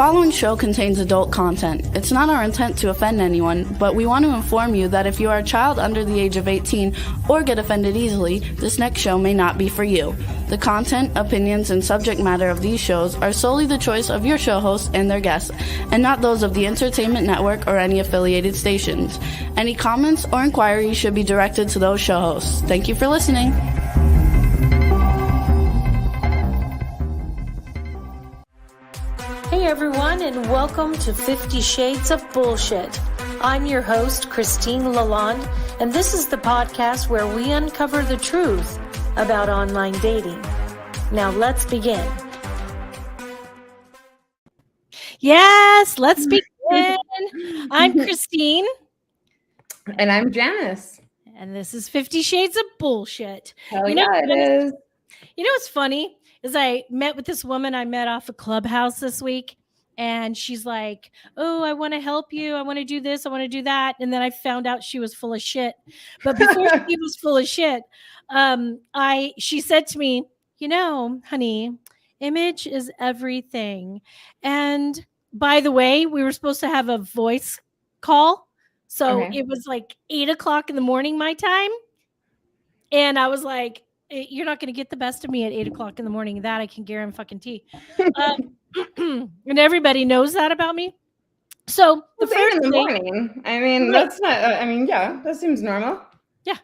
following show contains adult content. It's not our intent to offend anyone, but we want to inform you that if you are a child under the age of 18 or get offended easily, this next show may not be for you. The content, opinions, and subject matter of these shows are solely the choice of your show hosts and their guests, and not those of the Entertainment Network or any affiliated stations. Any comments or inquiries should be directed to those show hosts. Thank you for listening. Hey everyone, and welcome to 50 Shades of Bullshit. I'm your host, Christine Lalonde, and this is the podcast where we uncover the truth about online dating. Now let's begin. Yes, let's begin. I'm Christine. And I'm Janice. And this is 50 Shades of Bullshit. Hell yeah, it is. You know what's funny? Is I met with this woman I met off a Clubhouse this week, and she's like, oh, I want to help you. I want to do this. I want to do that. And then I found out she was full of shit. But before she was full of shit, she said to me, you know, honey, image is everything. And by the way, we were supposed to have a voice call. So It was like 8:00 in the morning, my time. And I was like, you're not going to get the best of me at 8:00 in the morning. That I can guarantee. And everybody knows that about me. So the first in the morning. I mean, right. That's not. Yeah, that seems normal. Yeah,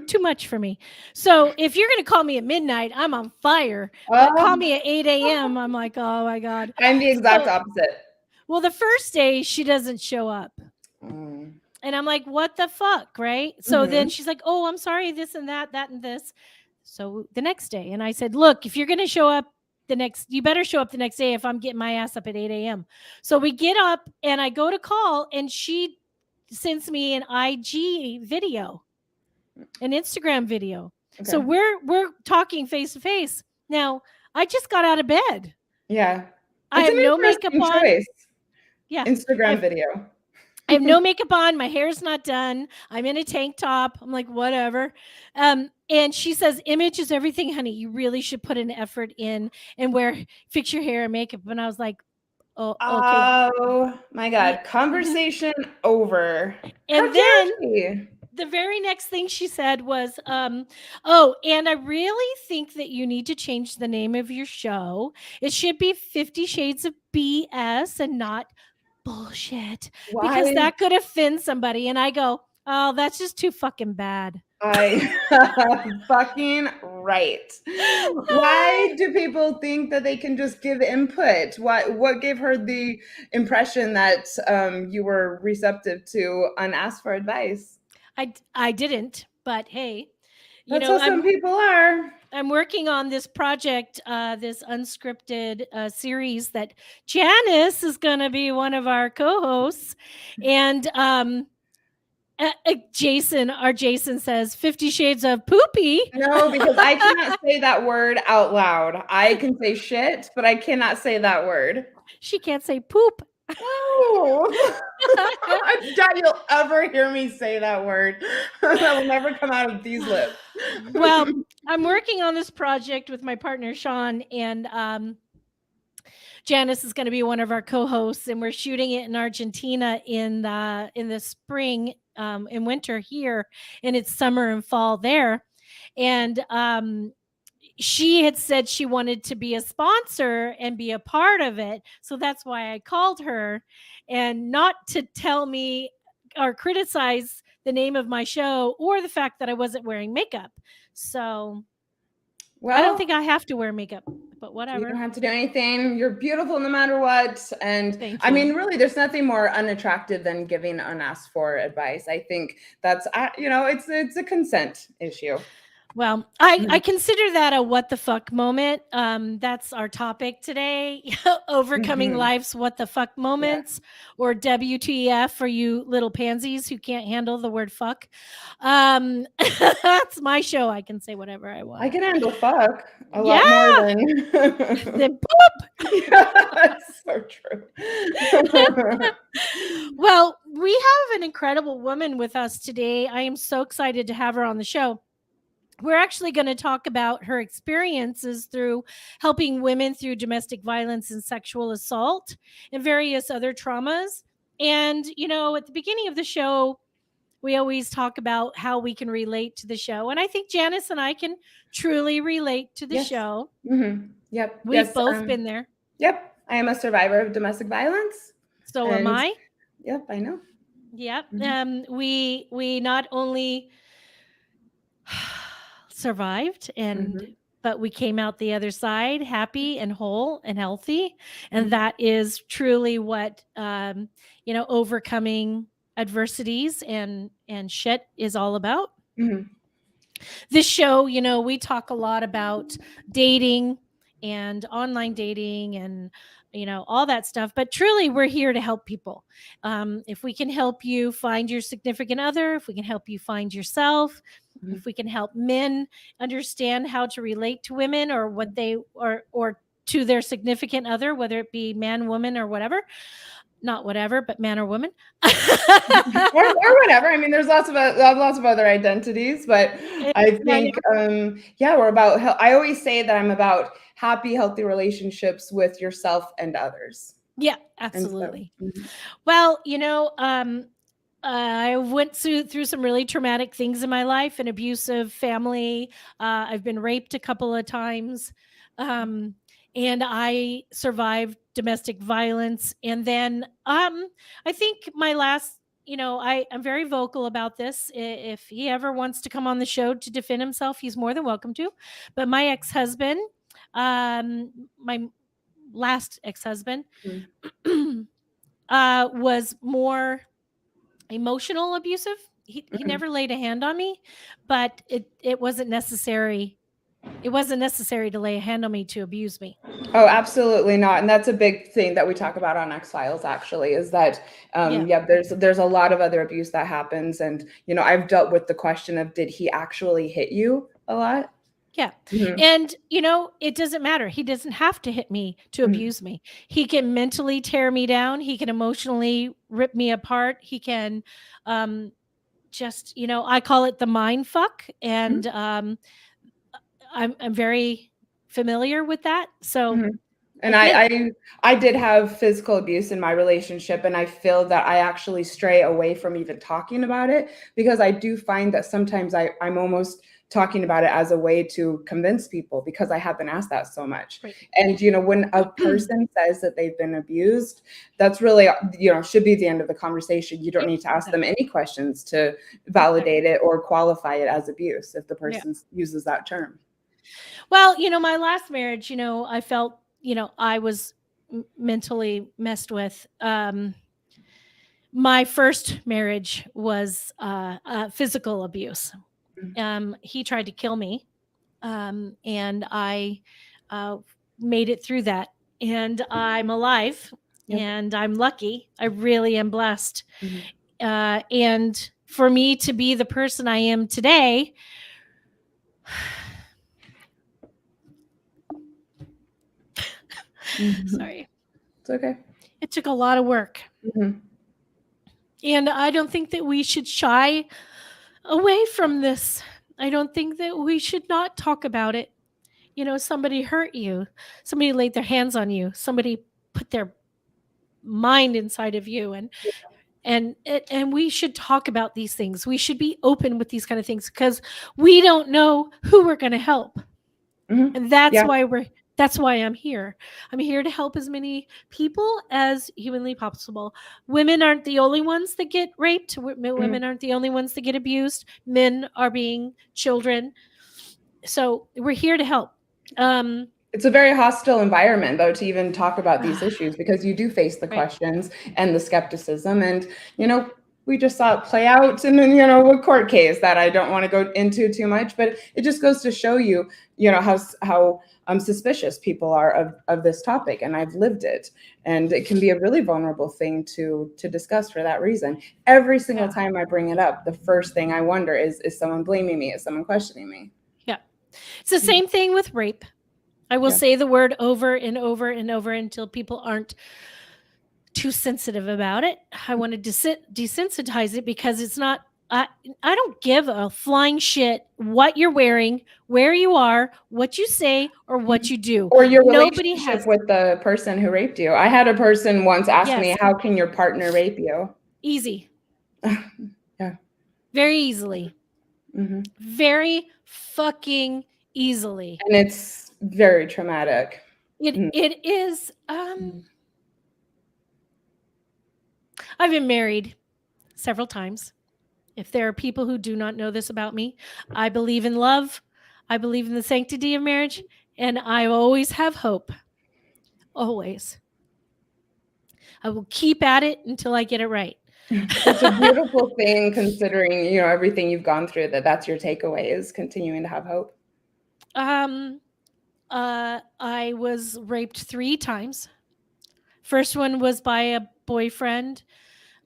too much for me. So if you're going to call me at midnight, I'm on fire. Call me at 8 a.m. I'm like, oh my god. I'm the exact opposite. Well, the first day she doesn't show up. And I'm like, what the fuck, right? So then she's like, oh, I'm sorry, this and that and this. So the next day, and I said, look, if you're going to show up you better show up the next day if I'm getting my ass up at 8 a.m. So we get up and I go to call and she sends me an IG video, an Instagram video. Okay. So we're talking face to face. Now, I just got out of bed. Yeah. I have no makeup on. Yeah. Instagram video. I have no makeup on. My hair's not done. I'm in a tank top. I'm like, whatever. And she says, image is everything, honey. You really should put an effort in and fix your hair and makeup. And I was like, oh, okay. Oh my God. Conversation over. And then the very next thing she said was, oh, and I really think that you need to change the name of your show. It should be 50 Shades of BS and not bullshit. Why? Because that could offend somebody. And I go, oh, that's just too fucking bad. Fucking right. Why do people think that they can just give input? What gave her the impression that you were receptive to unasked for advice? I didn't, but hey, that's how some people are. I'm working on this project, this unscripted series that Janice is going to be one of our co-hosts. And Jason says 50 Shades of Poopy. No, because I cannot say that word out loud. I can say shit, but I cannot say that word. She can't say poop. No. I doubt you'll ever hear me say that word. That will never come out of these lips. Well, I'm working on this project with my partner, Sean, and Janice is going to be one of our co-hosts, and we're shooting it in Argentina in the spring and winter here, and it's summer and fall there. And she had said she wanted to be a sponsor and be a part of it. So that's why I called her, and not to tell me or criticize the name of my show or the fact that I wasn't wearing makeup. So I don't think I have to wear makeup, but whatever. You don't have to do anything. You're beautiful no matter what. And I mean, really, there's nothing more unattractive than giving unasked for advice. I think that's, it's a consent issue. Well, I consider that a what the fuck moment. That's our topic today. Overcoming life's what the fuck moments, or WTF for you little pansies who can't handle the word fuck. That's my show. I can say whatever I want. I can handle fuck a lot more than poop. That's so true. Well, we have an incredible woman with us today. I am so excited to have her on the show. we're actually going to talk about her experiences through helping women through domestic violence and sexual assault and various other traumas. And, you know, at the beginning of the show, we always talk about how we can relate to the show. And I think Janice and I can truly relate to the Yes. show. Yep. We've both been there. Yep. I am a survivor of domestic violence. So am I. Yep, I know. Yep. We not only survived but we came out the other side happy and whole and healthy. And that is truly what, you know, overcoming adversities and shit is all about. This show, you know, we talk a lot about dating and online dating and, you know, all that stuff, but truly we're here to help people. If we can help you find your significant other, if we can help you find yourself, if we can help men understand how to relate to women or what they or to their significant other, whether it be man, woman, or whatever, not whatever, but man or woman, or whatever. I mean, there's lots of other identities, but I think, we're about. I always say that I'm about happy, healthy relationships with yourself and others. Yeah, absolutely. Well, you know, I went through some really traumatic things in my life, an abusive family. I've been raped a couple of times. And I survived domestic violence. And then I think my last, you know, I'm very vocal about this. If he ever wants to come on the show to defend himself, he's more than welcome to. But my ex-husband, my last ex-husband, was more emotional abusive. He never laid a hand on me, but it wasn't necessary. It wasn't necessary to lay a hand on me to abuse me. Oh, absolutely not. And that's a big thing that we talk about on X-Files, actually, is that, there's a lot of other abuse that happens. And, you know, I've dealt with the question of, did he actually hit you a lot? Yeah. And, you know, it doesn't matter. He doesn't have to hit me to abuse me. He can mentally tear me down. He can emotionally rip me apart. He can just, you know, I call it the mind fuck. And I'm very familiar with that. So, and I did have physical abuse in my relationship, and I feel that I actually stray away from even talking about it, because I do find that sometimes I'm almost talking about it as a way to convince people, because I have been asked that so much. Right. And, you know, when a person says that they've been abused, that's really, you know, should be the end of the conversation. You don't need to ask them any questions to validate it or qualify it as abuse if the person uses that term. Well, you know, my last marriage, you know, I felt, you know, I was mentally messed with. My first marriage was physical abuse. He tried to kill me, and I made it through that. And I'm alive, and I'm lucky. I really am blessed. And for me to be the person I am today, sorry. It's okay. It took a lot of work. And I don't think that we should shy away from this. I don't think that we should not talk about it. You know, somebody hurt you. Somebody laid their hands on you. Somebody put their mind inside of you. And we should talk about these things. We should be open with these kind of things, because we don't know who we're going to help. And that's why I'm here. I'm here to help as many people as humanly possible. Women aren't the only ones that get raped. Women aren't the only ones that get abused. Men are being children. So we're here to help. It's a very hostile environment, though, to even talk about these issues, because you do face the questions and the skepticism. And, you know, we just saw it play out in, you know, a court case that I don't want to go into too much, but it just goes to show you, you know, how suspicious people are of this topic. And I've lived it, and it can be a really vulnerable thing to discuss for that reason. Every single time I bring it up, the first thing I wonder is someone blaming me? Is someone questioning me? Yeah. It's the same thing with rape. I will say the word over and over and over until people aren't too sensitive about it. I want to desensitize it, because it's not I don't give a flying shit what you're wearing, where you are, what you say, or what you do. Or your Nobody relationship has with the person who raped you. I had a person once ask me, Yes. how can your partner rape you? easy, Yeah. very easily, hmm very fucking easily. And it's very traumatic. It is. Mhm. I've been married several times. If there are people who do not know this about me, I believe in love. I believe in the sanctity of marriage, and I always have hope. Always. I will keep at it until I get it right. Such a beautiful thing, considering, you know, everything you've gone through, that's your takeaway, is continuing to have hope. I was raped 3 times. First one was by a boyfriend.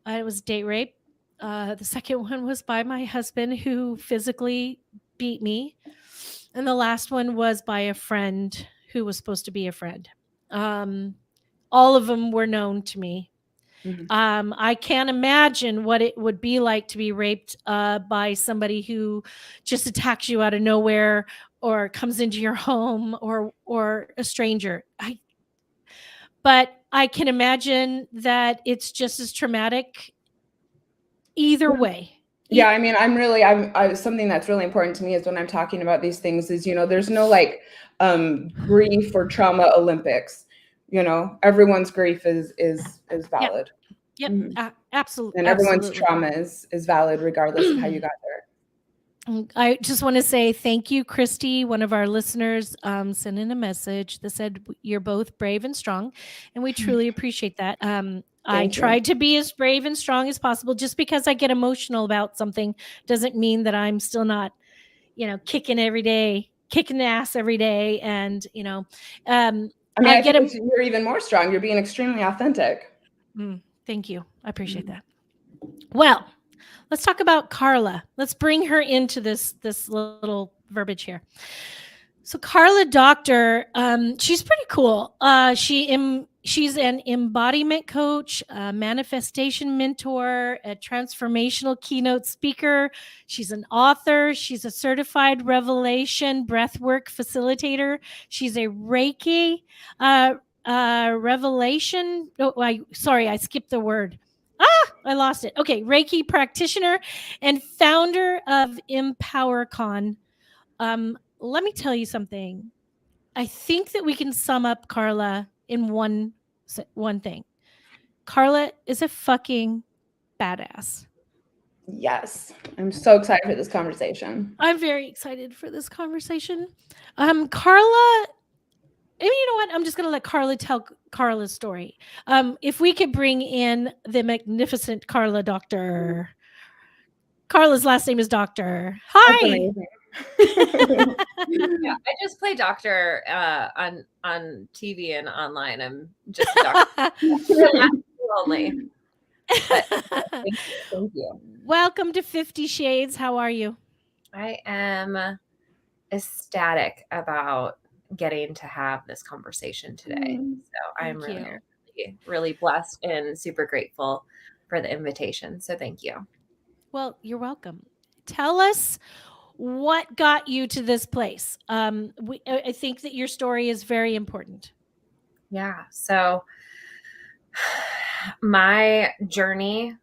It was date rape. The second one was by my husband, who physically beat me. And the last one was by a friend who was supposed to be a friend. All of them were known to me. Mhm. I can't imagine what it would be like to be raped by somebody who just attacks you out of nowhere or comes into your home, or a stranger. But I can imagine that it's just as traumatic either way. Yeah, I mean, I'm something that's really important to me is when I'm talking about these things is, you know, there's no like grief or trauma Olympics. You know, everyone's grief is valid. Yep. Mhm. Absolutely. And everyone's trauma is valid regardless of how you got there. I just want to say thank you, Christy, one of our listeners, sent in a message that said you're both brave and strong, and we truly appreciate that. I Thank you. tried to be as brave and strong as possible. Just because I get emotional about something doesn't mean that I'm still not, kicking every day, kicking the ass every day, and I mean, I think you're even more strong. You're being extremely authentic. Thank you. I appreciate that. Well, let's talk about Karla. Let's bring her into this little verbiage here. So Karla Docter, she's pretty cool. She's an embodiment coach, a manifestation mentor, a transformational keynote speaker. She's an author. She's a certified Revelation Breathwork Facilitator. She's a Reiki Revelation. Oh, I skipped the word. I lost it. Okay, Reiki practitioner and founder of EmpowerCon. Let me tell you something. I think that we can sum up Karla in one thing. Karla is a fucking badass. Yes. I'm so excited for this conversation. I'm very excited for this conversation. Karla, and you know what? I'm just going to let Karla tell Karla's story. If we could bring in the magnificent Karla Docter. Karla's last name is Docter. Hi. Yeah, I just play doctor on TV and online. I'm just a doctor. Only. Thank you. Welcome to 50 Shades. How are you? I am ecstatic about getting to have this conversation today. So I'm really blessed and super grateful for the invitation. So thank you. Well, you're welcome. Tell us what got you to this place. I think that your story is very important. Yeah. So my journey,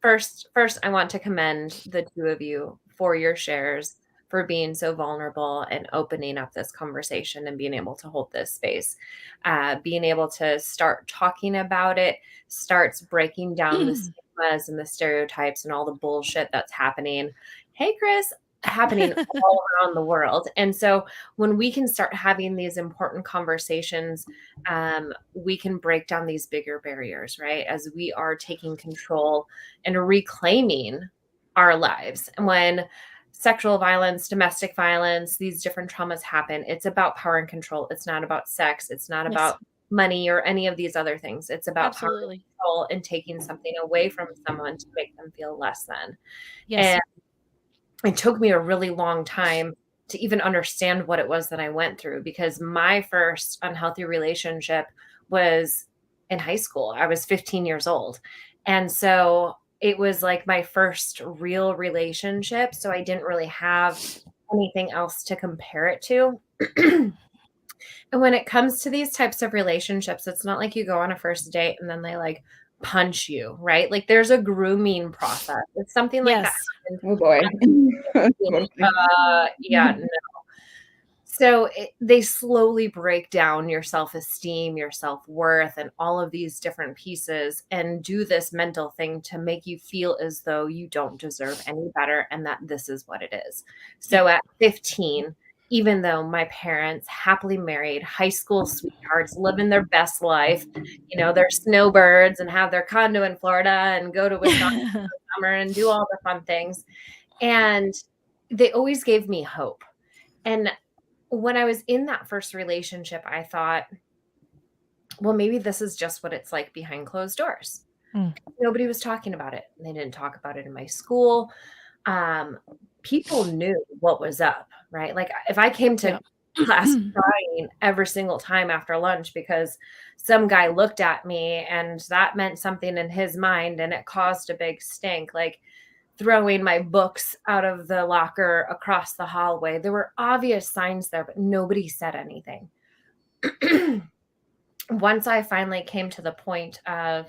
first, I want to commend the two of you for your shares, for being so vulnerable and opening up this conversation and being able to hold this space. Being able to start talking about it starts breaking down the stigmas and the stereotypes and all the bullshit that's happening. Hey, Chris. Happening all around the world. And so when we can start having these important conversations, we can break down these bigger barriers, right? As we are taking control and reclaiming our lives. And when sexual violence, domestic violence, these different traumas happen, it's about power and control. It's not about sex. It's not about money or any of these other things. It's about power and control and taking something away from someone to make them feel less than. And it took me a really long time to even understand what it was that I went through, because my first unhealthy relationship was in high school. I was 15 years old. And so it was like my first real relationship. So I didn't really have anything else to compare it to. And when it comes to these types of relationships, it's not like you go on a first date and then they like punch you, right? Like there's a grooming process. It's something like that. Yes. Oh boy. Yeah, no. So they slowly break down your self-esteem, your self-worth, and all of these different pieces and do this mental thing to make you feel as though you don't deserve any better and that this is what it is. So at 15, even though my parents, happily married, high school sweethearts, living their best life, you know, they're snowbirds and have their condo in Florida and go to Wisconsin for the summer and do all the fun things. And they always gave me hope. And when I was in that first relationship, I thought, well, maybe this is just what it's like behind closed doors. Nobody was talking about it. They didn't talk about it in my school. People knew what was up, right? Like if I came to class crying every single time after lunch because some guy looked at me and that meant something in his mind and it caused a big stink, like throwing my books out of the locker across the hallway. There were obvious signs there, but nobody said anything. Once I finally came to the point of,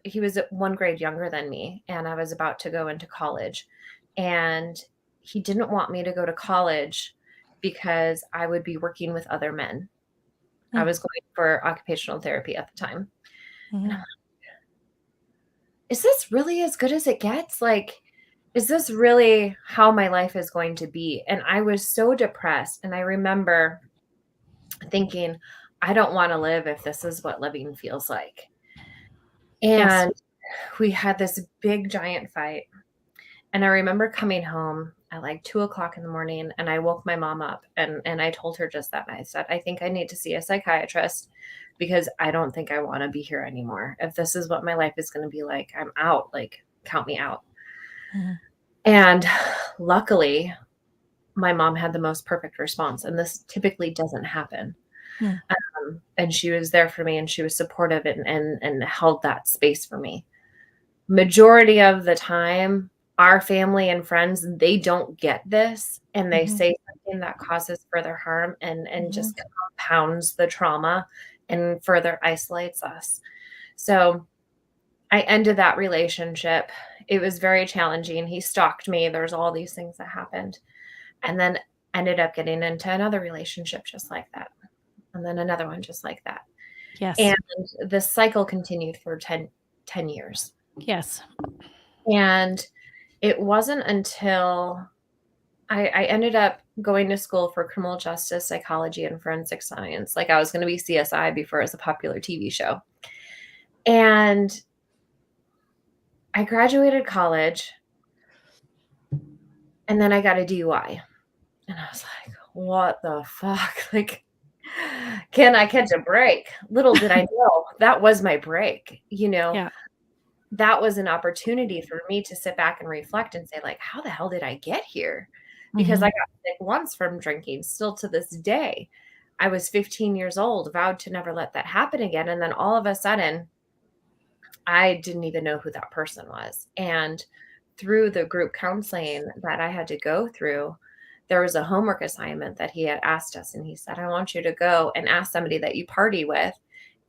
he was 1 grade younger than me and I was about to go into college and he didn't want me to go to college because I would be working with other men. I was going for occupational therapy at the time. And I'm like, is this really as good as it gets? Like, is this really how my life is going to be? And I was so depressed. And I remember thinking, I don't want to live if this is what living feels like. And we had this big giant fight. And I remember coming home at like 2:00 in the morning and I woke my mom up and I told her just that. And I said, I think I need to see a psychiatrist because I don't think I want to be here anymore. If this is what my life is going to be like, I'm out, like count me out. And luckily my mom had the most perfect response. And this typically doesn't happen. And she was there for me and she was supportive and held that space for me. Majority of the time, our family and friends, they don't get this and they say something that causes further harm and just compounds the trauma and further isolates us. So I ended that relationship. It was very challenging. He stalked me. There's all these things that happened. And then ended up getting into another relationship just like that. And then another one just like that. Yes. And the cycle continued for 10 years. Yes. And it wasn't until I ended up going to school for criminal justice, psychology, and forensic science. Like I was going to be CSI before it was a popular TV show. And I graduated college and then I got a DUI. And I was like, what the fuck? Like, can I catch a break? Little did I know that was my break, you know? Yeah. That was an opportunity for me to sit back and reflect and say, like, how the hell did I get here? Because I got sick once from drinking, still to this day. I was 15 years old, vowed to never let that happen again. And then all of a sudden, I didn't even know who that person was. And through the group counseling that I had to go through, there was a homework assignment that he had asked us. And he said, I want you to go and ask somebody that you party with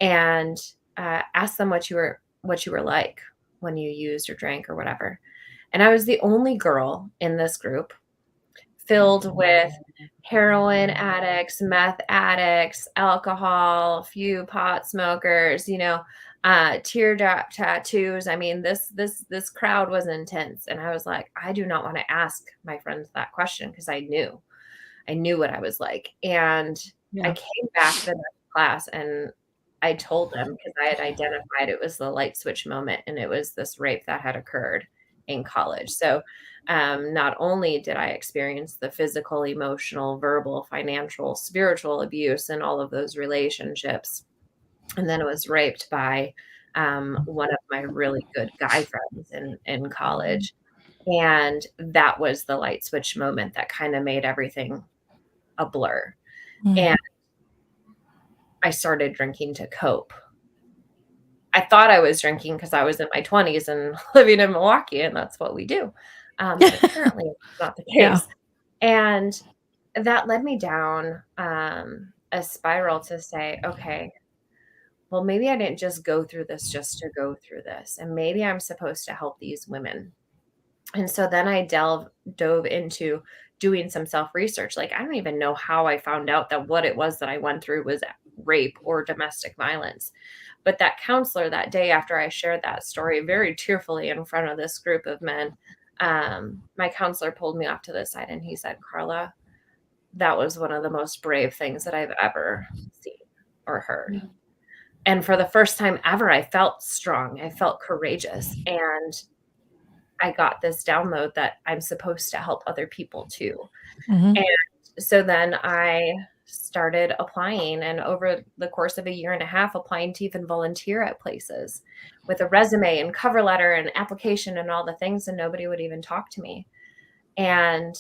and ask them what you were like when you used or drank or whatever. And I was the only girl in this group filled with heroin addicts, meth addicts, alcohol, few pot smokers, you know, teardrop tattoos. I mean, this crowd was intense. And I was like, I do not want to ask my friends that question because I knew what I was like. And I came back to the next class and I told them because I had identified it was the light switch moment and it was this rape that had occurred in college. So not only did I experience the physical, emotional, verbal, financial, spiritual abuse in all of those relationships, and then I was raped by one of my really good guy friends in college. And that was the light switch moment that kind of made everything a blur. And I started drinking to cope. I thought I was drinking because I was in my 20s and living in Milwaukee, and that's what we do. But apparently it's not the Yeah. case. And that led me down a spiral to say, okay, well, maybe I didn't just go through this just to go through this. And maybe I'm supposed to help these women. And so then I dove into doing some self-research. Like, I don't even know how I found out that what it was that I went through was rape or domestic violence. But that counselor that day after I shared that story very tearfully in front of this group of men, my counselor pulled me off to the side and he said, Karla, that was one of the most brave things that I've ever seen or heard. Mm-hmm. And for the first time ever, I felt strong. I felt courageous. And I got this download that I'm supposed to help other people too. Mm-hmm. And so then I started applying, and over the course of a year and a half, applying to even volunteer at places with a resume and cover letter and application and all the things, and nobody would even talk to me. And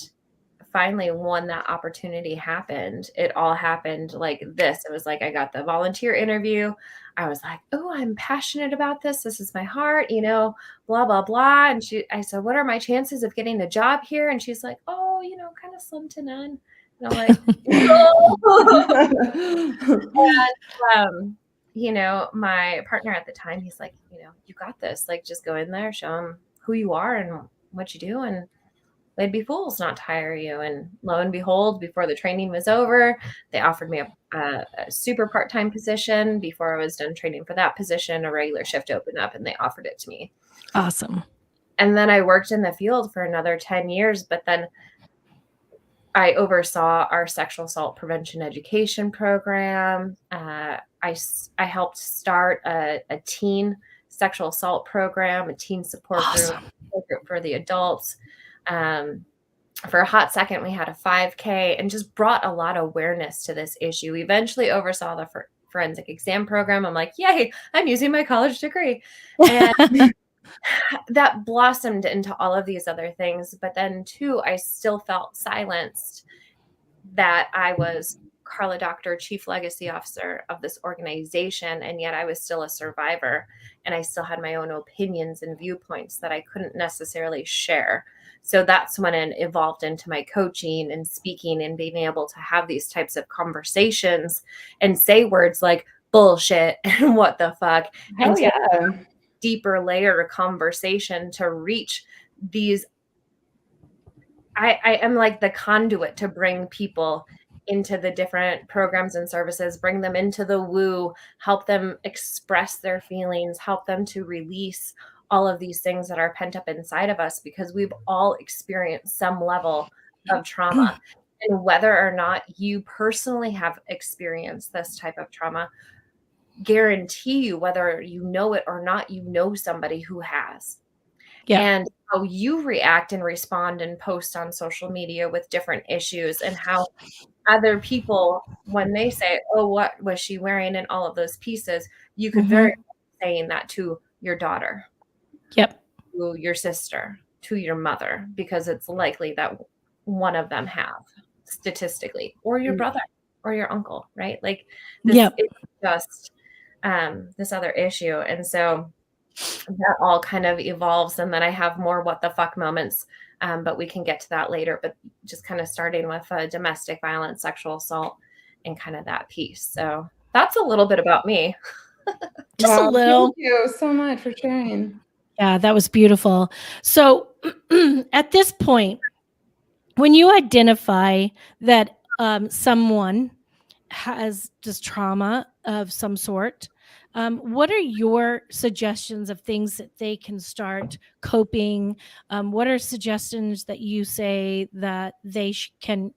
finally, when that opportunity happened, it all happened like this. It was like I got the volunteer interview. I was like, oh, I'm passionate about this. This is my heart, blah, blah, blah. And I said, what are my chances of getting a job here? And she's like, oh, kind of slim to none. And I'm like, and, my partner at the time, he's like, you got this. Like, just go in there, show them who you are and what you do. And they'd be fools not to hire you. And lo and behold, before the training was over, they offered me a super part-time position. Before I was done training for that position, a regular shift opened up and they offered it to me. Awesome. And then I worked in the field for another 10 years, but then I oversaw our sexual assault prevention education program. I helped start a teen sexual assault program, a teen support group for the adults. For a hot second, we had a 5K and just brought a lot of awareness to this issue. We eventually oversaw the forensic exam program. I'm like, yay, I'm using my college degree. And that blossomed into all of these other things. But then too, I still felt silenced that I was Karla Docter, Chief Legacy Officer of this organization, and yet I was still a survivor, and I still had my own opinions and viewpoints that I couldn't necessarily share. So that's when it evolved into my coaching and speaking and being able to have these types of conversations and say words like bullshit and what the fuck. Hell yeah. Deeper layer conversation to reach these. I am like the conduit to bring people into the different programs and services, bring them into the woo, help them express their feelings, help them to release all of these things that are pent up inside of us, because we've all experienced some level of trauma. And whether or not you personally have experienced this type of trauma, guarantee you, whether you know it or not, you know somebody who has. Yeah. And how you react and respond and post on social media with different issues, and how other people, when they say, oh, what was she wearing, and all of those pieces, you could very well be saying that to your daughter. Yep. To your sister, to your mother, because it's likely that one of them have, statistically, or your brother or your uncle, right? Like this is just this other issue. And so that all kind of evolves. And then I have more what the fuck moments, but we can get to that later. But just kind of starting with domestic violence, sexual assault, and kind of that piece. So that's a little bit about me. Just a little. Thank you so much for sharing. Yeah, that was beautiful. So at this point, when you identify that someone has just trauma of some sort, what are your suggestions of things that they can start coping? What are suggestions that you say that they can,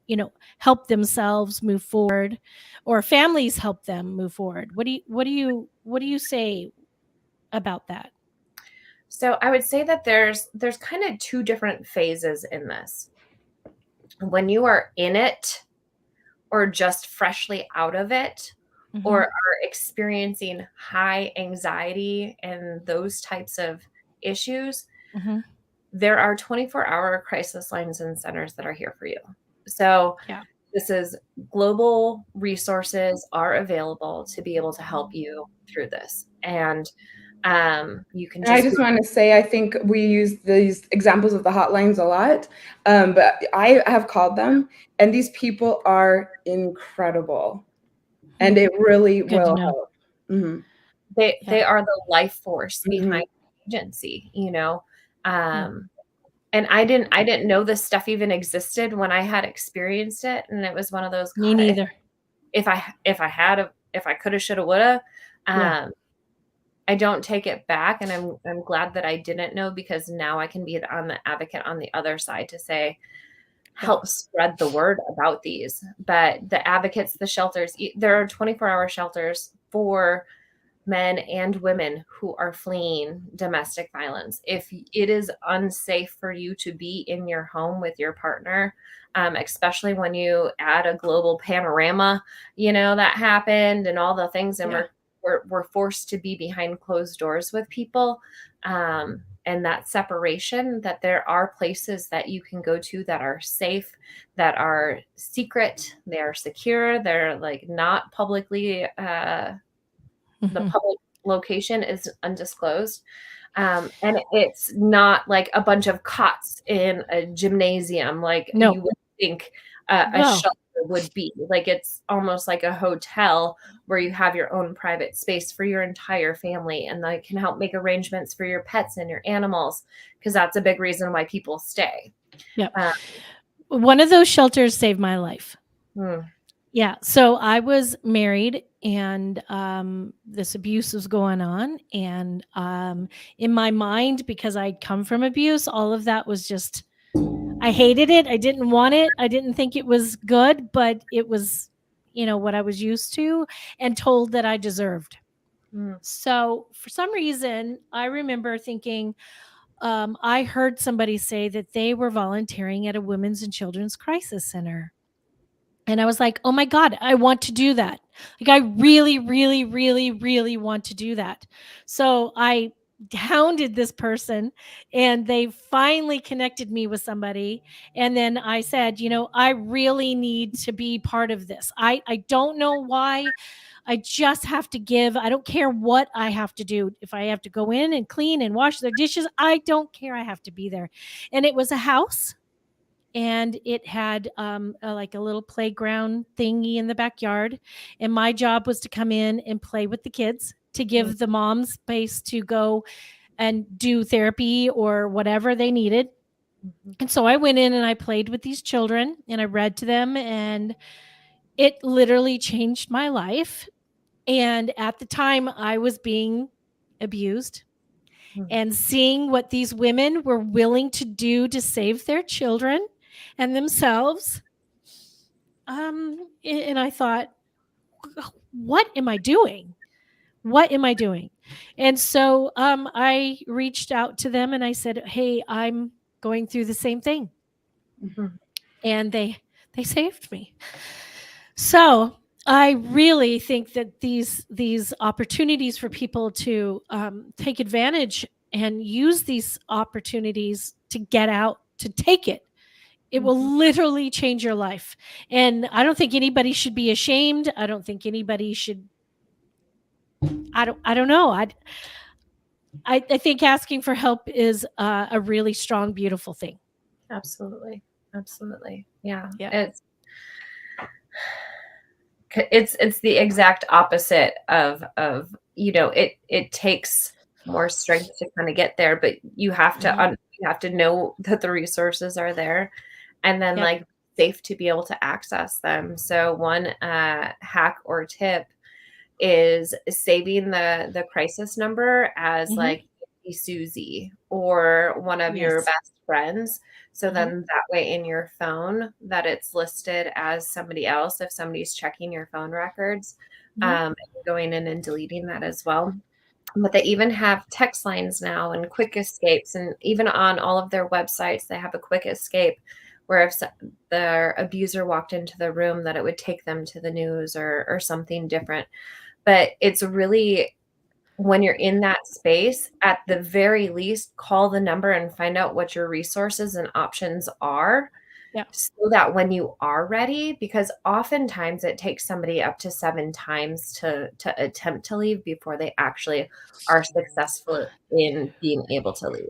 help themselves move forward, or families help them move forward? What do you say about that? So I would say that there's kind of two different phases in this. When you are in it, or just freshly out of it, or are experiencing high anxiety and those types of issues, there are 24-hour crisis lines and centers that are here for you. So this is global resources are available to be able to help you through this. And You can And I just just want to say, I think we use these examples of the hotlines a lot, but I have called them, and these people are incredible, and it really Good to will know. help. Mhm. they are the life force Mhm. behind the agency, and I didn't know this stuff even existed when I had experienced it, and it was one of those, Me God, neither. if I coulda, shoulda, woulda. Yeah. I don't take it back, and I'm glad that I didn't know, because now I can be on the advocate on the other side to say, help spread the word about these. But the advocates, the shelters, there are 24-hour shelters for men and women who are fleeing domestic violence. If it is unsafe for you to be in your home with your partner, especially when you add a global panorama, that happened and all the things, and we're forced to be behind closed doors with people. And that separation, that there are places that you can go to that are safe, that are secret, they are secure, they're like not publicly, the public location is undisclosed. And it's not like a bunch of cots in a gymnasium like No. you would think a No. shelter would be. Like, it's almost like a hotel where you have your own private space for your entire family, and they can help make arrangements for your pets and your animals, because that's a big reason why people stay. Yeah. Um, One of those shelters saved my life. hmm. Yeah. So I was married, and this abuse was going on. And in my mind, because I'd come from abuse, all of that was just, I hated it. I didn't want it. I didn't think it was good, but it was, what I was used to and told that I deserved. Mm. So for some reason, I remember thinking, I heard somebody say that they were volunteering at a women's and children's crisis center. And I was like, oh my God, I want to do that. Like, I really, really, really, really want to do that. So I hounded this person, and they finally connected me with somebody. And then I said, I really need to be part of this. I don't know why. I just have to give. I don't care what I have to do. If I have to go in and clean and wash their dishes, I don't care. I have to be there. And it was a house, and it had like a little playground thingy in the backyard. And my job was to come in and play with the kids, to give the moms space to go and do therapy or whatever they needed. And so I went in and I played with these children, and I read to them, and it literally changed my life. And at the time, I was being abused, and seeing what these women were willing to do to save their children and themselves. And I thought, what am I doing? What am I doing? And so I reached out to them and I said, hey, I'm going through the same thing. Mhm. And they saved me. So I really think that these opportunities for people to take advantage and use these opportunities to get out, to take it, it will literally change your life. And I don't think anybody should be ashamed. I don't think anybody should. I don't know. I think asking for help is a really strong, beautiful thing. Absolutely. Absolutely. Yeah. Yeah. It's the exact opposite of it takes more strength to kind of get there, but you have to you have to know that the resources are there, and then Yep. like safe to be able to access them. So one hack or tip is saving the crisis number as like Susie or one of your Yes. best friends. So then that way in your phone that it's listed as somebody else if somebody's checking your phone records, going in and deleting that as well. But they even have text lines now and quick escapes, and even on all of their websites they have a quick escape where if the abuser walked into the room that it would take them to the news or something different. But it's really, when you're in that space, at the very least, call the number and find out what your resources and options are. so that when you are ready, because oftentimes it takes somebody up to 7 times to attempt to leave before they actually are successful in being able to leave.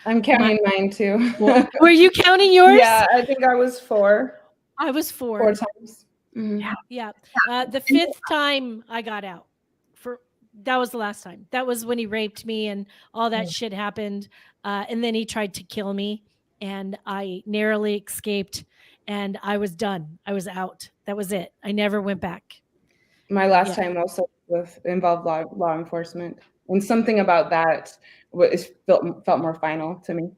I'm counting mine too. Were you counting yours? Yeah, I think I was 4. I was 4. 4 times. Mm-hmm. Yeah. The 5th time I got out. That was the last time. That was when he raped me and all that shit happened. And then he tried to kill me and I narrowly escaped and I was done. I was out. That was it. I never went back. My last time also involved law enforcement, and something about that felt more final to me.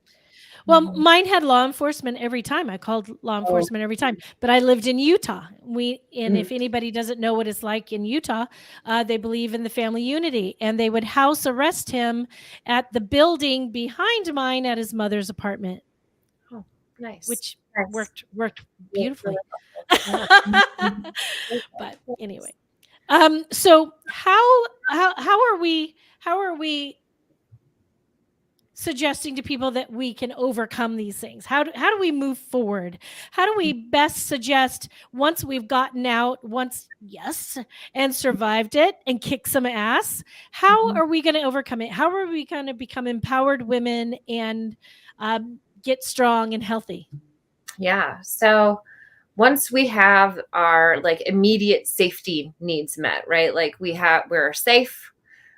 Well, mine had law enforcement every time. I called law enforcement every time, but I lived in Utah. If anybody doesn't know what it's like in Utah, they believe in the family unity, and they would house arrest him at the building behind mine at his mother's apartment. Oh, nice. Which worked beautifully. But anyway, so how are we suggesting to people that we can overcome these things? How do we move forward? How do we best suggest once we've gotten out, and survived it and kicked some ass? How are we going to overcome it? How are we going to become empowered women and get strong and healthy? Yeah. So once we have our like immediate safety needs met, right? Like we're safe.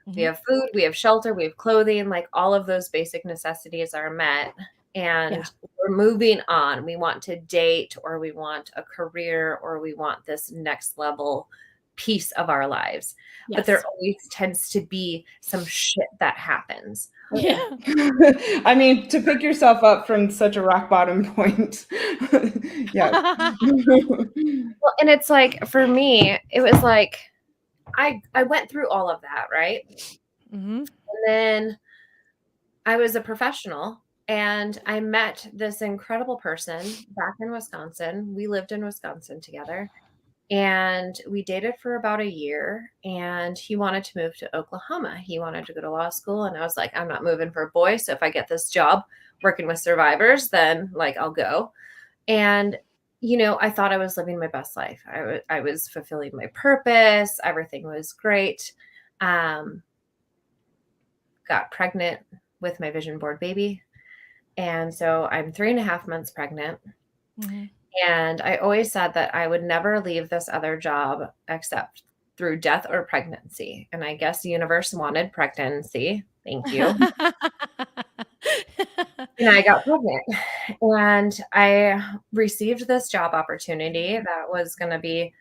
We have food, we have shelter, we have clothing, like all of those basic necessities are met. And we're moving on. We want to date, or we want a career, or we want this next level piece of our lives. Yes. But there always tends to be some shit that happens. Yeah. I mean, to pick yourself up from such a rock bottom point. Yeah. Well, and it's like, for me, it was like, I went through all of that, right? And then I was a professional and I met this incredible person back in Wisconsin. We lived in Wisconsin together and we dated for about a year, and he wanted to move to Oklahoma. He wanted to go to law school. And I was like, I'm not moving for a boy. So if I get this job working with survivors, then like I'll go. And I thought I was living my best life. I was fulfilling my purpose. Everything was great. Got pregnant with my vision board baby. And so I'm 3.5 months pregnant. And I always said that I would never leave this other job except through death or pregnancy. And I guess the universe wanted pregnancy. Thank you. And I got pregnant, and I received this job opportunity that was going to be,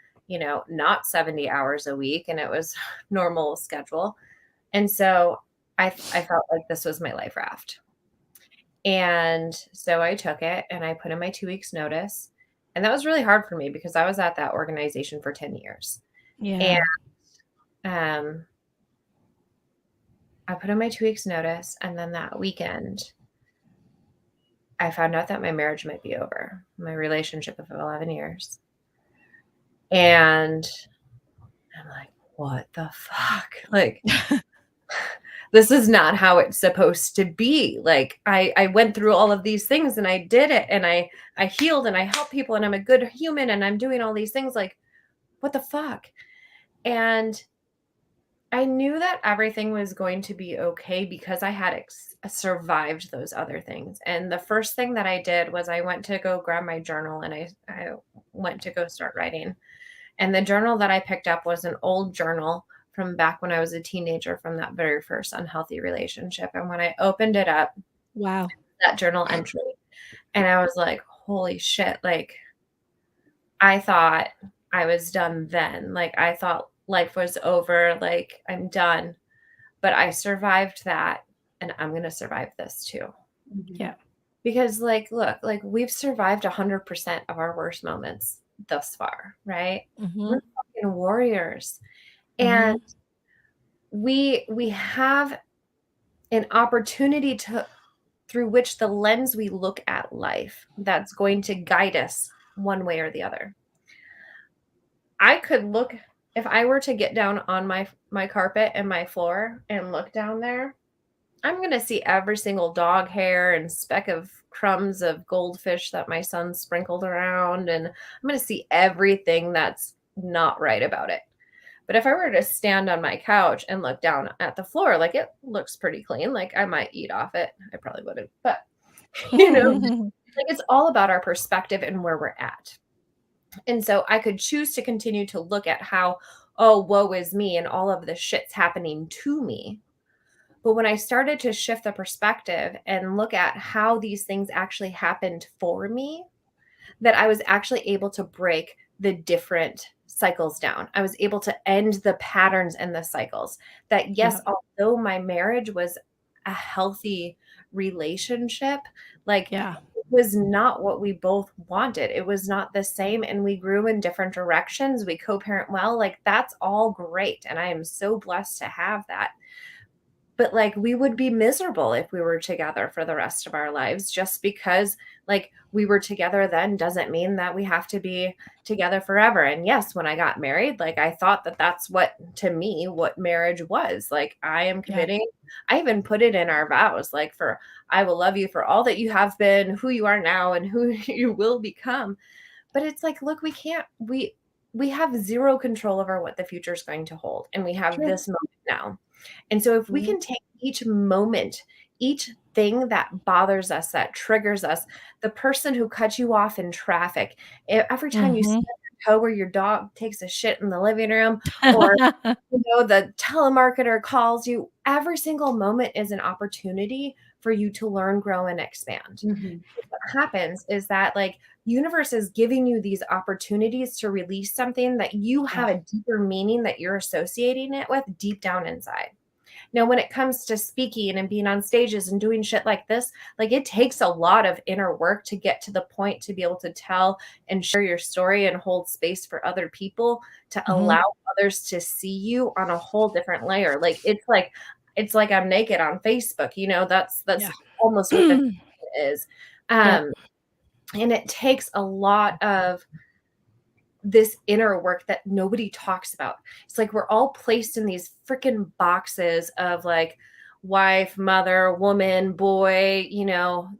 not 70 hours a week, and it was normal schedule. And so I felt like this was my life raft. And so I took it and I put in my 2 weeks notice. And that was really hard for me because I was at that organization for 10 years. Yeah. And I put in my 2 weeks notice, and then that weekend I found out that my marriage might be over, my relationship of 11 years. And I'm like, what the fuck? Like, this is not how it's supposed to be. Like, I went through all of these things and I did it, and I healed and I helped people and I'm a good human and I'm doing all these things. Like, what the fuck? And I knew that everything was going to be okay because I had survived those other things. And the first thing that I did was I went to go grab my journal and I went to go start writing. And the journal that I picked up was an old journal from back when I was a teenager, from that very first unhealthy relationship. And when I opened it up, wow, that journal entry, and I was like, holy shit. Like, I thought I was done then. Like, I thought life was over. Like, I'm done. But I survived that, and I'm going to survive this too. Yeah. Because look, we've survived 100% of our worst moments thus far, right? We're fucking warriors. And we have an opportunity through which the lens we look at life, that's going to guide us one way or the other. I could look, if I were to get down on my carpet and my floor and look down there, I'm going to see every single dog hair and speck of crumbs of goldfish that my son sprinkled around. And I'm going to see everything that's not right about it. But if I were to stand on my couch and look down at the floor, like it looks pretty clean, like I might eat off it. I probably wouldn't, but like it's all about our perspective and where we're at. And so I could choose to continue to look at how, oh, woe is me and all of the shit's happening to me. But when I started to shift the perspective and look at how these things actually happened for me, that I was actually able to break the different cycles down. I was able to end the patterns and the cycles. That yes, although my marriage was a healthy relationship, like it was not what we both wanted. It was not the same. And we grew in different directions. We co-parent well. Like that's all great. And I am so blessed to have that. But like we would be miserable if we were together for the rest of our lives. Just because like we were together then doesn't mean that we have to be together forever. And yes, when I got married, like I thought that that's what, to me, what marriage was. Like I am committing. I even put it in our vows, like for I will love you for all that you have been, who you are now, and who you will become. But it's like, look, we have zero control over what the future is going to hold. And we have this moment now. And so if we can take each moment, each thing that bothers us, that triggers us, the person who cut you off in traffic, every time you stand your toe where your dog takes a shit in the living room, or the telemarketer calls you, every single moment is an opportunity for you to learn, grow, and expand. What happens is that like universe is giving you these opportunities to release something that you have a deeper meaning that you're associating it with deep down inside. Now, when it comes to speaking and being on stages and doing shit like this, like it takes a lot of inner work to get to the point to be able to tell and share your story and hold space for other people, to allow others to see you on a whole different layer. Like it's like I'm naked on Facebook, that's almost what this is. And it takes a lot of this inner work that nobody talks about. It's like we're all placed in these freaking boxes of like wife, mother, woman, boy,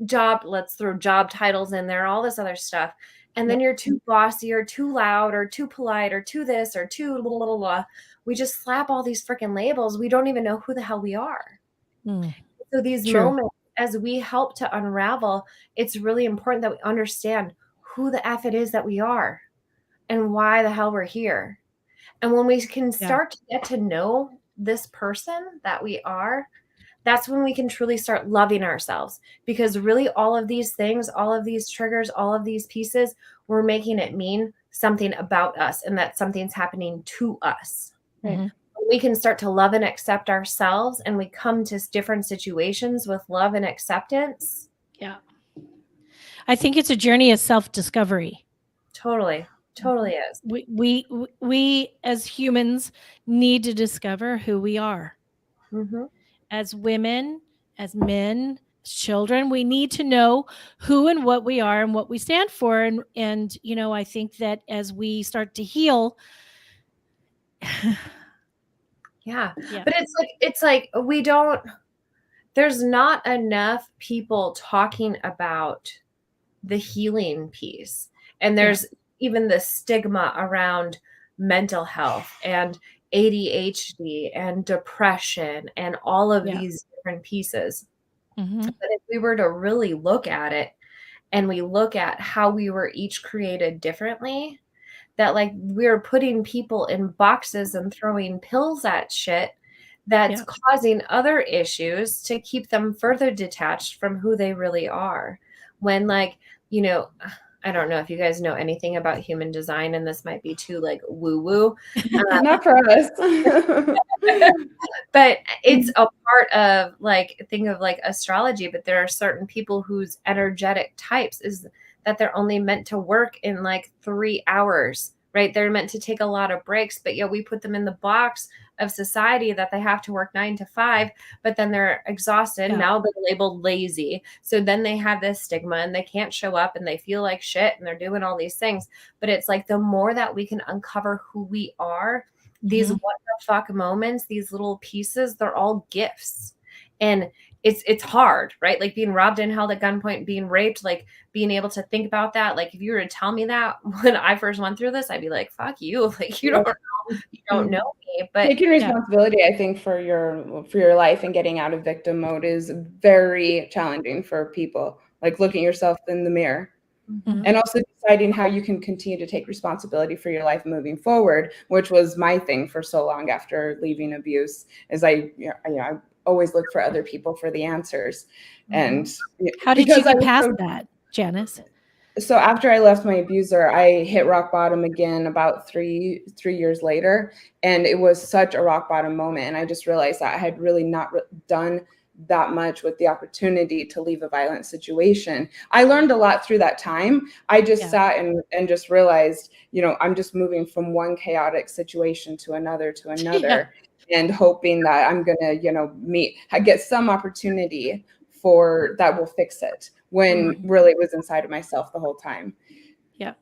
job. Let's throw job titles in there, all this other stuff. And then you're too bossy or too loud or too polite or too this or too blah, blah, blah. We just slap all these freaking labels. We don't even know who the hell we are. So these moments, as we help to unravel, it's really important that we understand who the F it is that we are and why the hell we're here. And when we can start to get to know this person that we are, that's when we can truly start loving ourselves. Because really all of these things, all of these triggers, all of these pieces, we're making it mean something about us and that something's happening to us. We can start to love and accept ourselves, and we come to different situations with love and acceptance. I think it's a journey of self-discovery. Totally is. We as humans need to discover who we are. As women, as men, as children, we need to know who and what we are and what we stand for. And I think that as we start to heal, but it's like there's not enough people talking about the healing piece. And there's even the stigma around mental health and ADHD and depression and all of these different pieces. But if we were to really look at it and we look at how we were each created differently, that like we're putting people in boxes and throwing pills at shit that's causing other issues to keep them further detached from who they really are. When like, I don't know if you guys know anything about human design, and this might be too like woo-woo. Not for us. But it's a part of think of astrology, but there are certain people whose energetic types is that they're only meant to work in 3 hours, right? They're meant to take a lot of breaks, but we put them in the box of society that they have to work 9 to 5, but then they're exhausted. Now they're labeled lazy. So then they have this stigma and they can't show up and they feel like shit and they're doing all these things. But it's like the more that we can uncover who we are, these what the fuck moments, these little pieces, they're all gifts. And it's hard, right? Like being robbed and held at gunpoint, being raped, like being able to think about that. Like if you were to tell me that when I first went through this, I'd be like, fuck you. Like you don't know me. But taking responsibility, I think, for your life and getting out of victim mode is very challenging for people. Like looking yourself in the mirror. Mhm. And also deciding how you can continue to take responsibility for your life moving forward, which was my thing for so long after leaving abuse, is I always look for other people for the answers. And How did you because I get was past that, Janice? so after I left my abuser, I hit rock bottom again about three years later. And it was such a rock bottom moment. And I just realized that I had really not done that much with the opportunity to leave a violent situation. I learned a lot through that time. I just sat and just realized, I'm just moving from one chaotic situation to another and hoping that I'm going to, get some opportunity for that will fix it, when really it was inside of myself the whole time. Yeah.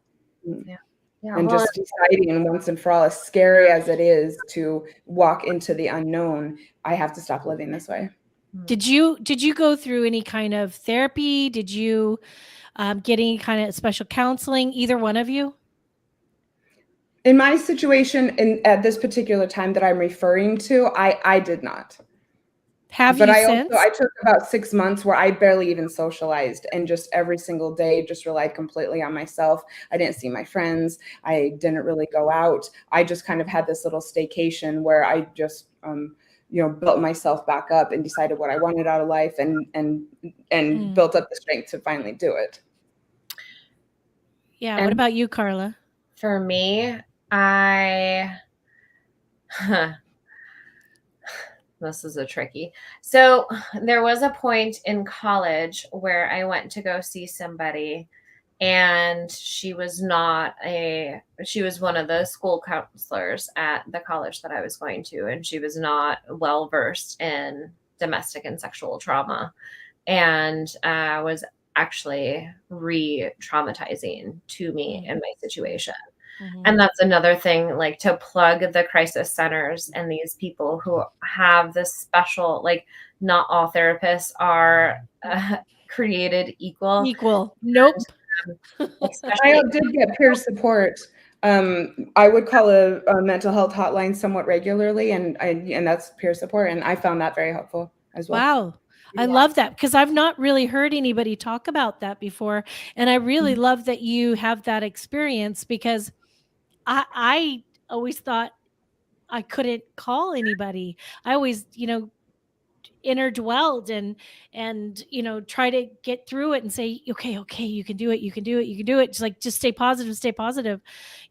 And just deciding once and for all, as scary as it is to walk into the unknown, I have to stop living this way. Did you go through any kind of therapy? Did you get any kind of special counseling? Either one of you? In my situation, at this particular time that I'm referring to, I did not. But I took about 6 months where I barely even socialized, and just every single day just relied completely on myself. I didn't see my friends. I didn't really go out. I just kind of had this little staycation where I just built myself back up and decided what I wanted out of life, and built up the strength to finally do it. Yeah. What about you, Karla? For me, this is a tricky. So there was a point in college where I went to go see somebody, and she was one of the school counselors at the college that I was going to, and she was not well versed in domestic and sexual trauma, and was actually re-traumatizing to me in my situation. And that's another thing, like to plug the crisis centers and these people who have this special, like not all therapists are created equal. Nope. I did get peer support. I would call a mental health hotline somewhat regularly, and that's peer support, and I found that very helpful as well. Wow. I love that, because I've not really heard anybody talk about that before. And I really love that you have that experience, because I always thought I couldn't call anybody. I always, inner dwelled and try to get through it and say, okay, you can do it, you can do it, you can do it. Just stay positive.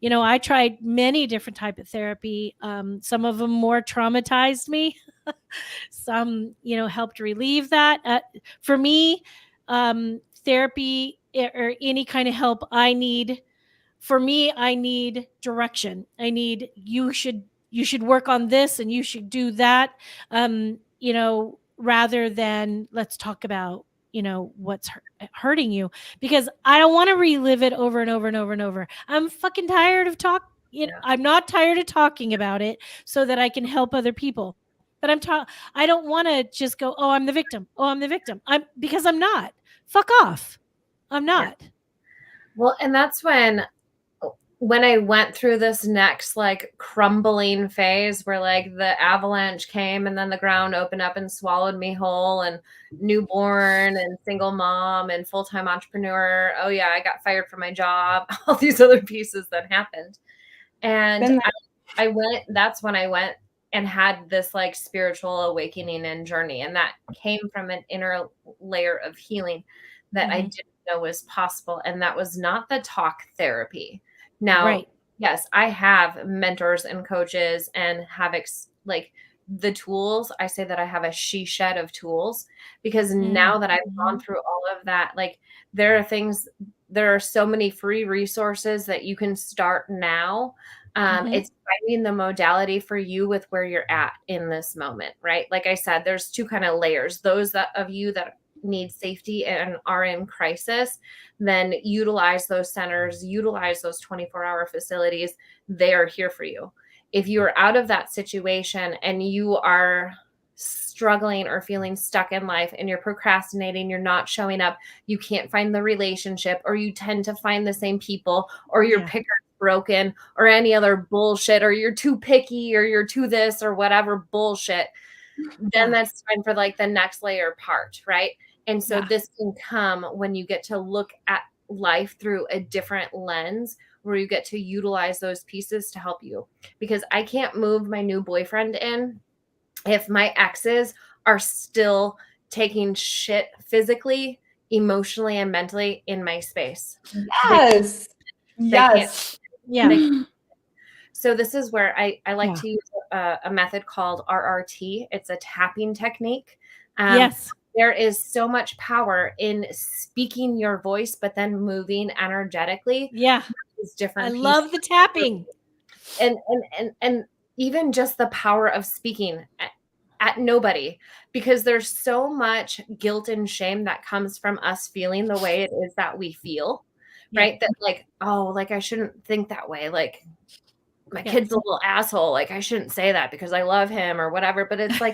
I tried many different type of therapy. Some of them more traumatized me. Some helped relieve that. For me, therapy or any kind of help I need direction. I need, you should work on this and you should do that. Rather than let's talk about, what's hurting you, because I don't want to relive it over and over and over and over. I'm fucking tired of I'm not tired of talking about it so that I can help other people. But I don't want to just go, oh, I'm the victim. Because I'm not. Fuck off. I'm not. Yeah. Well, and that's when I went through this next like crumbling phase where like the avalanche came and then the ground opened up and swallowed me whole, and newborn and single mom and full-time entrepreneur. Oh yeah, I got fired from my job. All these other pieces that happened. And that's when I went and had this like spiritual awakening and journey. And that came from an inner layer of healing that I didn't know was possible. And that was not the talk therapy. Now, yes, I have mentors and coaches and have the tools. I say that I have a she shed of tools, because now that I've gone through all of that, like there are so many free resources that you can start now. It's finding the modality for you with where you're at in this moment, right? Like I said, there's two kind of layers. Those of you that need safety and are in crisis, then utilize those centers, utilize those 24-hour facilities. They are here for you. If you're out of that situation and you are struggling or feeling stuck in life and you're procrastinating, you're not showing up, you can't find the relationship, or you tend to find the same people, or your picker's broken, or any other bullshit, or you're too picky, or you're too this or whatever bullshit, then that's time for like the next layer part, right? And so this can come when you get to look at life through a different lens, where you get to utilize those pieces to help you. Because I can't move my new boyfriend in if my exes are still taking shit physically, emotionally, and mentally in my space. Yes. Yes. Yeah. So this is where I like to use a method called RRT. It's a tapping technique. Yes. There is so much power in speaking your voice, but then moving energetically. Yeah. Different. I love the tapping. And even just the power of speaking at nobody, because there's so much guilt and shame that comes from us feeling the way it is that we feel, right? That like, oh, like I shouldn't think that way. Like my kid's a little asshole. Like I shouldn't say that because I love him or whatever. But it's like,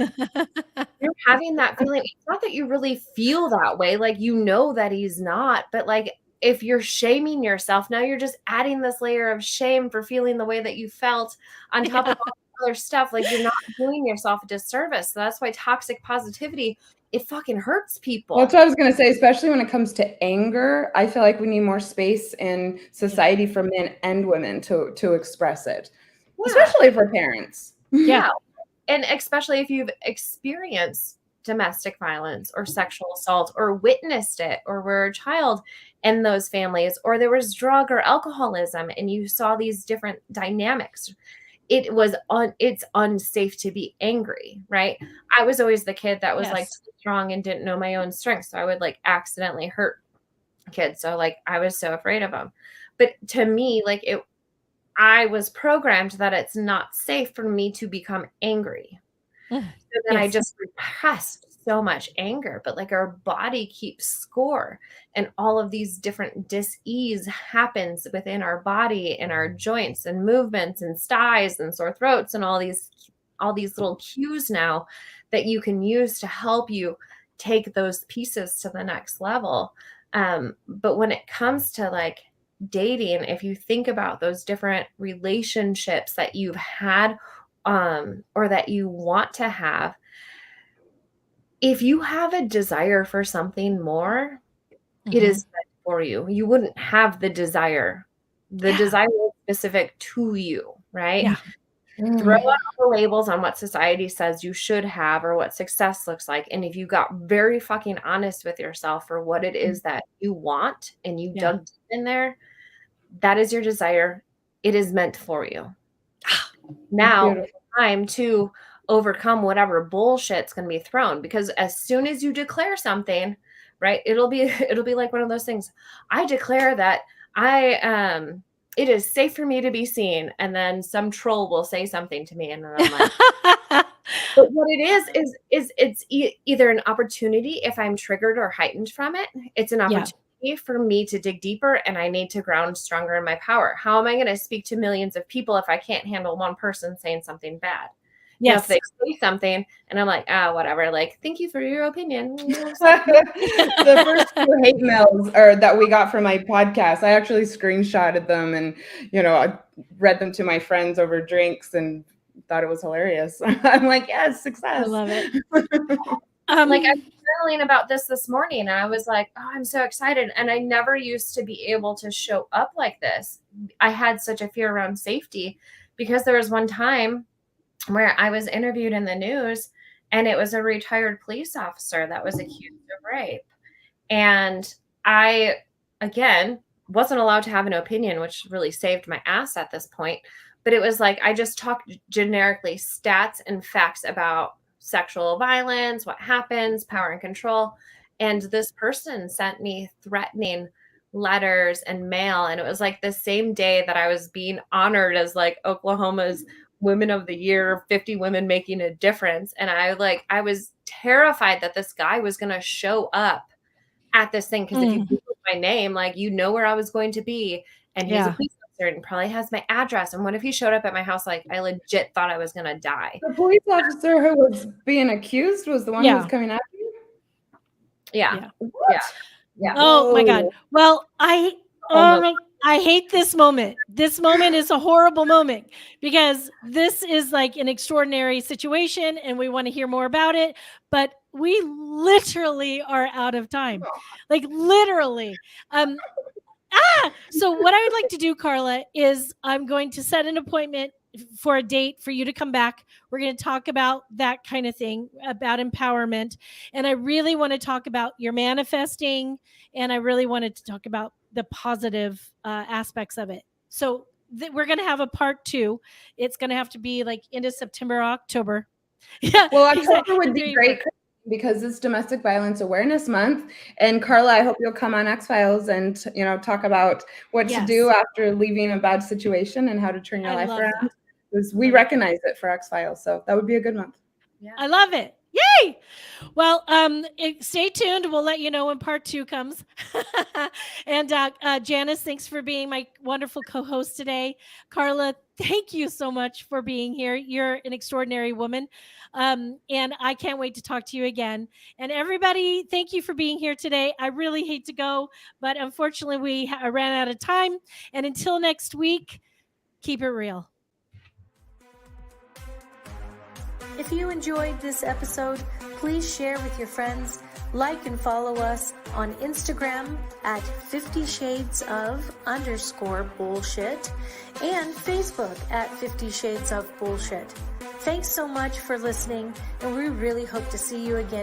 you're having that feeling. It's not that you really feel that way. Like, you know that he's not, but like, if you're shaming yourself, now you're just adding this layer of shame for feeling the way that you felt on top of all the other stuff. Like, you're not doing yourself a disservice. So that's why toxic positivity, it fucking hurts people. Well, that's what I was going to say, especially when it comes to anger. I feel like we need more space in society for men and women to express it, especially for parents. Yeah. And especially if you've experienced domestic violence or sexual assault, or witnessed it, or were a child in those families, or there was drug or alcoholism and you saw these different dynamics. It's unsafe to be angry, right? I was always the kid that was like strong and didn't know my own strength. So I would like accidentally hurt kids. So like I was so afraid of them. But to me, like I was programmed that it's not safe for me to become angry. So then I just repressed so much anger, but like our body keeps score, and all of these different dis-ease happens within our body and our joints and movements and styes and sore throats and all these little cues now that you can use to help you take those pieces to the next level. But when it comes to like dating, if you think about those different relationships that you've had, or that you want to have, if you have a desire for something more, it is meant for you. You wouldn't have the desire. The desire is specific to you, right? Yeah. Throw out all the labels on what society says you should have or what success looks like. And if you got very fucking honest with yourself for what it is that you want, and you dug deep in there, that is your desire. It is meant for you. Now it's time to overcome whatever bullshit's going to be thrown, because as soon as you declare something, right, it'll be like one of those things. I declare that it is safe for me to be seen, and then some troll will say something to me, and then I'm like, but what it is it's either an opportunity if I'm triggered or heightened from it. It's an opportunity for me to dig deeper, and I need to ground stronger in my power. How am I going to speak to millions of people if I can't handle one person saying something bad? You know, if they say something and I'm like, whatever, like, thank you for your opinion. The first 2 hate mails that we got from my podcast, I actually screenshotted them and, I read them to my friends over drinks and thought it was hilarious. I'm like, yes, success. I love it. Like, I was journaling about this morning, and I was like, oh, I'm so excited. And I never used to be able to show up like this. I had such a fear around safety, because there was one time where I was interviewed in the news, and it was a retired police officer that was accused of rape. And I, again, wasn't allowed to have an opinion, which really saved my ass at this point. But it was like, I just talked generically stats and facts about sexual violence, what happens, power and control. And this person sent me threatening letters and mail. And it was like the same day that I was being honored as like Oklahoma's Women of the Year, 50 women making a difference. And I was terrified that this guy was going to show up at this thing. Because if you Google my name, like, where I was going to be. And he's a police and probably has my address. And what if he showed up at my house like I legit thought I was going to die? The police officer who was being accused was the one who was coming after you? Yeah. Yeah. Oh my God. Well, I hate this moment. This moment is a horrible moment because this is like an extraordinary situation and we want to hear more about it, but we literally are out of time. Like literally. So what I would like to do, Karla, is I'm going to set an appointment for a date for you to come back. We're going to talk about that kind of thing, about empowerment. And I really want to talk about your manifesting. And I really wanted to talk about the positive aspects of it. So we're going to have a part 2. It's going to have to be like into September, October. Yeah. Well, October would be great because it's Domestic Violence Awareness Month. And Karla, I hope you'll come on X-Files and, talk about what to do after leaving a bad situation and how to turn your life around. Because we recognize it for X-Files. So that would be a good month. Yeah. I love it. Yay! Well, stay tuned. We'll let you know when part 2 comes. And Janice, thanks for being my wonderful co-host today. Karla, thank you so much for being here. You're an extraordinary woman. And I can't wait to talk to you again. And everybody, thank you for being here today. I really hate to go, but unfortunately we ran out of time. And until next week, keep it real. If you enjoyed this episode, please share with your friends, like and follow us on Instagram at 50 Shades of _bullshit and Facebook at 50 Shades of Bullshit. Thanks so much for listening, and we really hope to see you again